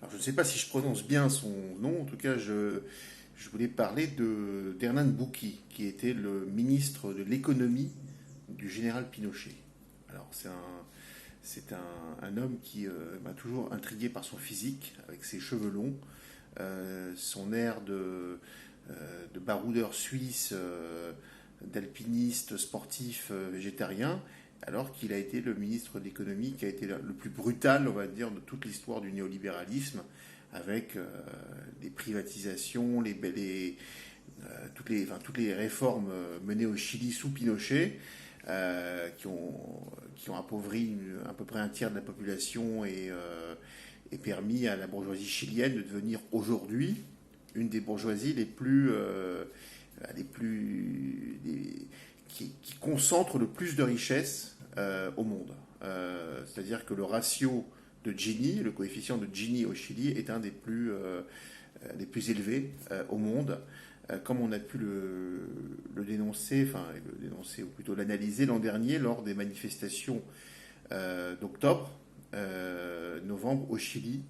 Alors, je ne sais pas si je prononce bien son nom, en tout cas, je voulais parler d'Hernán Bouqui, qui était le ministre de l'économie du général Pinochet. Alors, c'est un homme qui m'a toujours intrigué par son physique, avec ses cheveux longs, son air de baroudeur suisse, d'alpiniste sportif végétarien, alors qu'il a été le ministre de l'économie qui a été le plus brutal, on va dire, de toute l'histoire du néolibéralisme, avec les privatisations, toutes les réformes menées au Chili sous Pinochet, qui ont appauvri à peu près un tiers de la population et permis à la bourgeoisie chilienne de devenir aujourd'hui une des bourgeoisies qui concentre le plus de richesses au monde. C'est-à-dire que le ratio de Gini, le coefficient de Gini au Chili, est un des plus élevés au monde. Comme on a pu le dénoncer, ou plutôt l'analyser l'an dernier lors des manifestations d'octobre, novembre au Chili,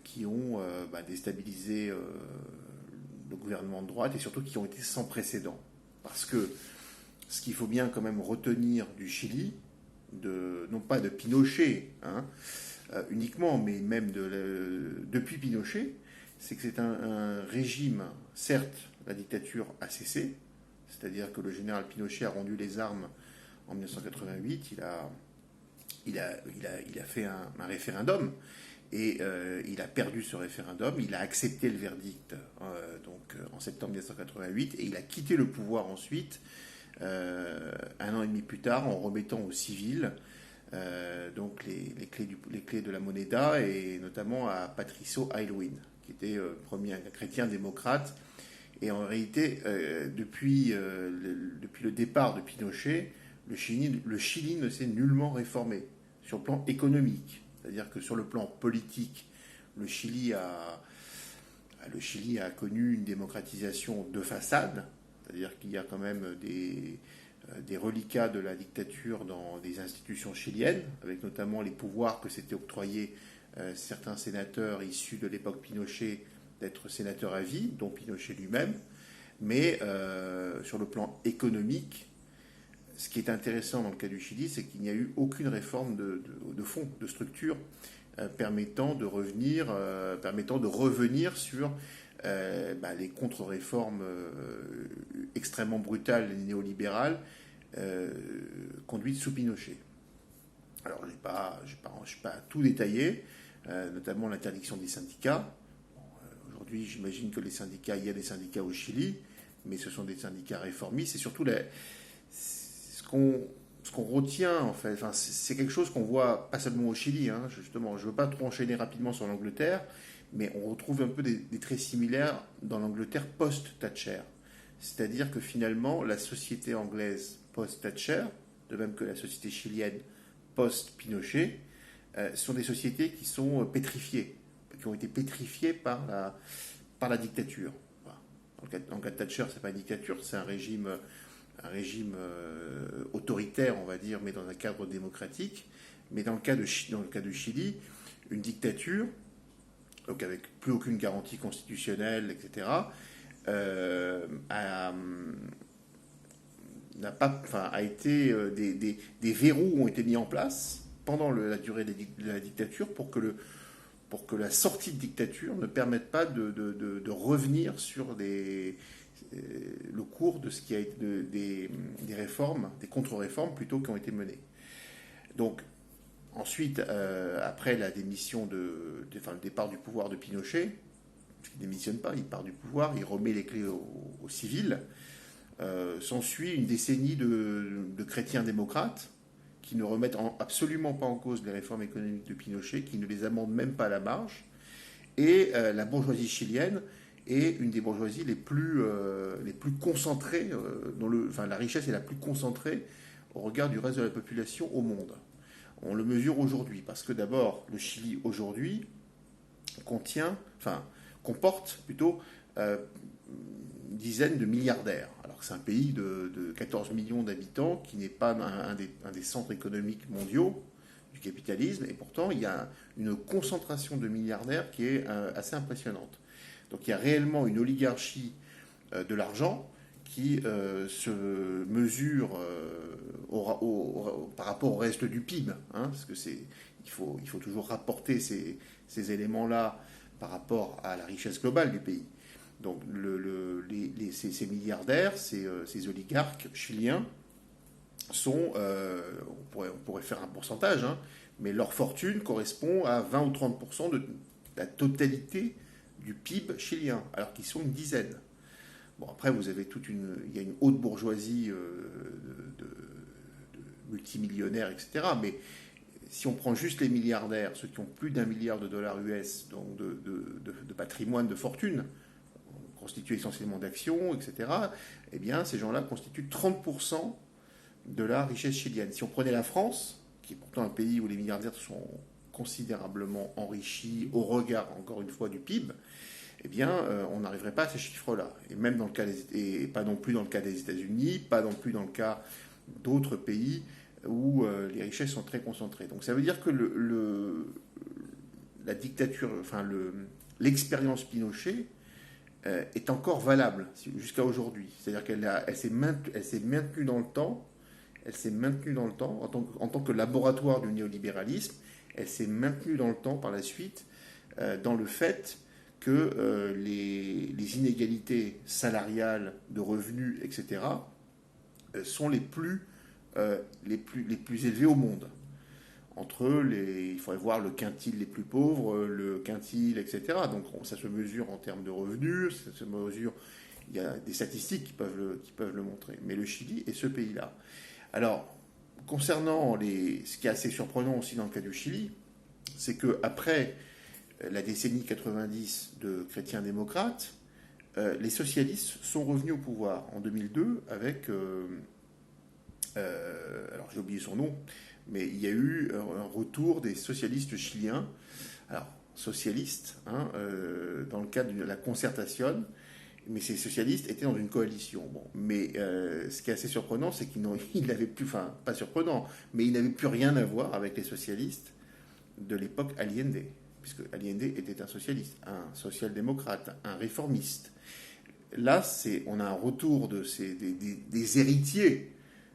qui ont déstabilisé le gouvernement de droite et surtout qui ont été sans précédent. Parce que ce qu'il faut bien quand même retenir du Chili, non pas de Pinochet uniquement, mais même depuis Pinochet, c'est que c'est un régime, certes, la dictature a cessé, c'est-à-dire que le général Pinochet a rendu les armes en 1988, il a fait un référendum, et il a perdu ce référendum, il a accepté le verdict en septembre 1988, et il a quitté le pouvoir ensuite, un an et demi plus tard, en remettant aux civils donc les clés de la Moneda, et notamment à Patricio Aylwin, qui était premier chrétien démocrate. Et en réalité, depuis le départ de Pinochet, le Chili ne s'est nullement réformé sur le plan économique. C'est-à-dire que sur le plan politique, le Chili a connu une démocratisation de façade, c'est-à-dire qu'il y a quand même des reliquats de la dictature dans les institutions chiliennes, avec notamment les pouvoirs que s'étaient octroyés certains sénateurs issus de l'époque Pinochet d'être sénateurs à vie, dont Pinochet lui-même. Mais sur le plan économique, ce qui est intéressant dans le cas du Chili, c'est qu'il n'y a eu aucune réforme de fond, de structure, permettant de revenir sur les contre-réformes extrêmement brutales et néolibérales conduites sous Pinochet. Alors, je n'ai pas tout détaillé, notamment l'interdiction des syndicats. Bon, aujourd'hui, j'imagine que il y a des syndicats au Chili, mais ce sont des syndicats réformistes. C'est surtout ce qu'on retient, en fait. Enfin, c'est quelque chose qu'on voit pas seulement au Chili, justement. Je ne veux pas trop enchaîner rapidement sur l'Angleterre, mais on retrouve un peu des traits similaires dans l'Angleterre post-Thatcher. C'est-à-dire que finalement, la société anglaise post-Thatcher, de même que la société chilienne post-Pinochet, sont des sociétés qui sont pétrifiées, qui ont été pétrifiées par la dictature. Voilà. Dans le cas de Thatcher, ce n'est pas une dictature, c'est un régime autoritaire, on va dire, mais dans un cadre démocratique. Mais dans le cas de Chili, une dictature, donc avec plus aucune garantie constitutionnelle, etc., a été des verrous ont été mis en place pendant la durée de la dictature pour que la sortie de dictature ne permette pas de revenir sur le cours de ce qui a été des réformes, des contre-réformes plutôt, qui ont été menées. Donc ensuite, après la démission le départ du pouvoir de Pinochet, il ne démissionne pas, il part du pouvoir, il remet les clés aux civils. S'ensuit une décennie de chrétiens démocrates qui ne remettent absolument pas en cause les réformes économiques de Pinochet, qui ne les amendent même pas à la marge. Et la bourgeoisie chilienne est une des bourgeoisies les plus concentrées, la richesse est la plus concentrée au regard du reste de la population au monde. On le mesure aujourd'hui, parce que d'abord, le Chili aujourd'hui comporte plutôt une dizaine de milliardaires. Alors que c'est un pays de 14 millions d'habitants qui n'est pas un des centres économiques mondiaux, capitalisme, et pourtant il y a une concentration de milliardaires qui est assez impressionnante. Donc il y a réellement une oligarchie de l'argent qui se mesure par rapport au reste du PIB, hein, parce que il faut toujours rapporter ces éléments-là par rapport à la richesse globale du pays. Donc ces milliardaires, ces oligarques chiliens sont, on pourrait faire un pourcentage, hein, mais leur fortune correspond à 20 ou 30% de la totalité du PIB chilien, alors qu'ils sont une dizaine. Bon, après, il y a une haute bourgeoisie de multimillionnaires, etc. Mais si on prend juste les milliardaires, ceux qui ont plus d'1 milliard de dollars US, donc de patrimoine, de fortune, constitués essentiellement d'actions, etc., eh bien, ces gens-là constituent 30% de la richesse chilienne. Si on prenait la France, qui est pourtant un pays où les milliardaires sont considérablement enrichis au regard, encore une fois, du PIB, eh bien, on n'arriverait pas à ces chiffres-là. Et même dans le cas et pas non plus dans le cas des États-Unis, pas non plus dans le cas d'autres pays où les richesses sont très concentrées. Donc ça veut dire que la dictature, enfin l'expérience Pinochet est encore valable jusqu'à aujourd'hui. C'est-à-dire qu'elle s'est maintenue dans le temps. Elle s'est maintenue dans le temps en tant que laboratoire du néolibéralisme. Elle s'est maintenue dans le temps par la suite dans le fait que les inégalités salariales, de revenus, etc., sont les plus élevées au monde. Il faudrait voir le quintile les plus pauvres, le quintile, etc. Donc ça se mesure en termes de revenus, ça se mesure, il y a des statistiques qui peuvent le montrer. Mais le Chili est ce pays-là. Alors, concernant ce qui est assez surprenant aussi dans le cas du Chili, c'est qu'après la décennie 90 de chrétiens démocrates, les socialistes sont revenus au pouvoir en 2002 avec... alors j'ai oublié son nom, mais il y a eu un retour des socialistes chiliens. Alors, socialistes, hein, dans le cadre de la concertation, mais ces socialistes étaient dans une coalition. Bon, mais ce qui est assez surprenant, c'est qu'ils n'avaient plus, enfin, pas surprenant, mais ils n'avaient plus rien à voir avec les socialistes de l'époque Allende, puisque Allende était un socialiste, un social-démocrate, un réformiste. Là, on a un retour des héritiers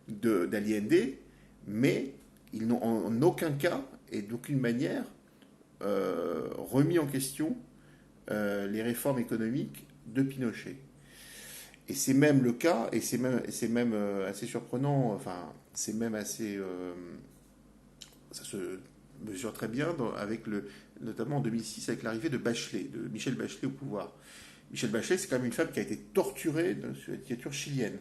d'Allende, mais ils n'ont en aucun cas et d'aucune manière remis en question les réformes économiques de Pinochet. Et c'est même le cas, et c'est même assez surprenant, enfin, c'est même assez... ça se mesure très bien notamment en 2006 avec l'arrivée de Michelle Bachelet au pouvoir. Michelle Bachelet, c'est quand même une femme qui a été torturée dans la dictature chilienne.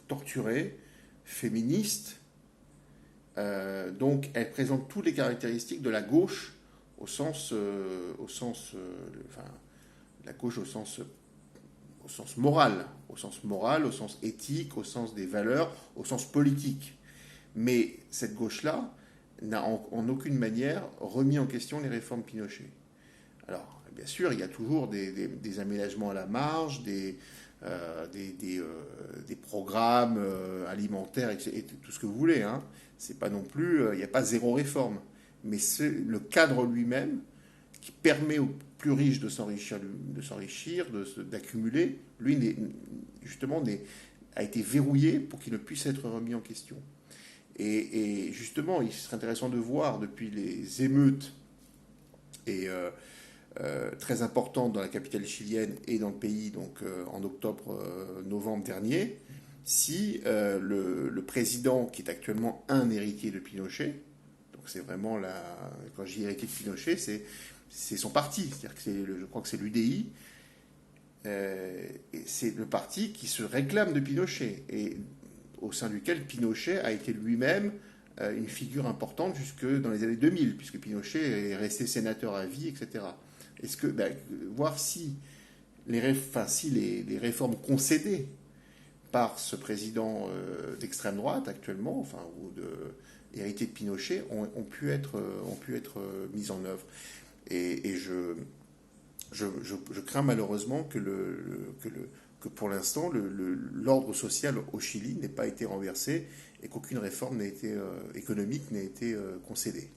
Torturée, féministe, donc elle présente toutes les caractéristiques de la gauche au sens la gauche au sens moral, au sens éthique, au sens des valeurs, au sens politique. Mais cette gauche-là n'a en aucune manière remis en question les réformes Pinochet. Alors, bien sûr, il y a toujours des aménagements à la marge, des programmes alimentaires, et tout ce que vous voulez. Hein. C'est pas non plus, il n'y a pas zéro réforme. Mais c'est le cadre lui-même qui permet aux plus riches de s'enrichir, d'accumuler, lui, justement, a été verrouillé pour qu'il ne puisse être remis en question. Et justement, il serait intéressant de voir depuis les émeutes très importantes dans la capitale chilienne et dans le pays, donc en octobre-novembre dernier, si le président, qui est actuellement un héritier de Pinochet, donc c'est vraiment quand je dis héritier de Pinochet, c'est son parti, c'est-à-dire que je crois que c'est l'UDI, et c'est le parti qui se réclame de Pinochet, et au sein duquel Pinochet a été lui-même une figure importante jusque dans les années 2000, puisque Pinochet est resté sénateur à vie, etc. Est-ce que, voir si les réformes concédées par ce président d'extrême droite actuellement, enfin, ou héritier de Pinochet, ont pu être mises en œuvre. Et je crains malheureusement que que pour l'instant, l'ordre social au Chili n'ait pas été renversé et qu'aucune réforme n'a été, économique n'a été concédée.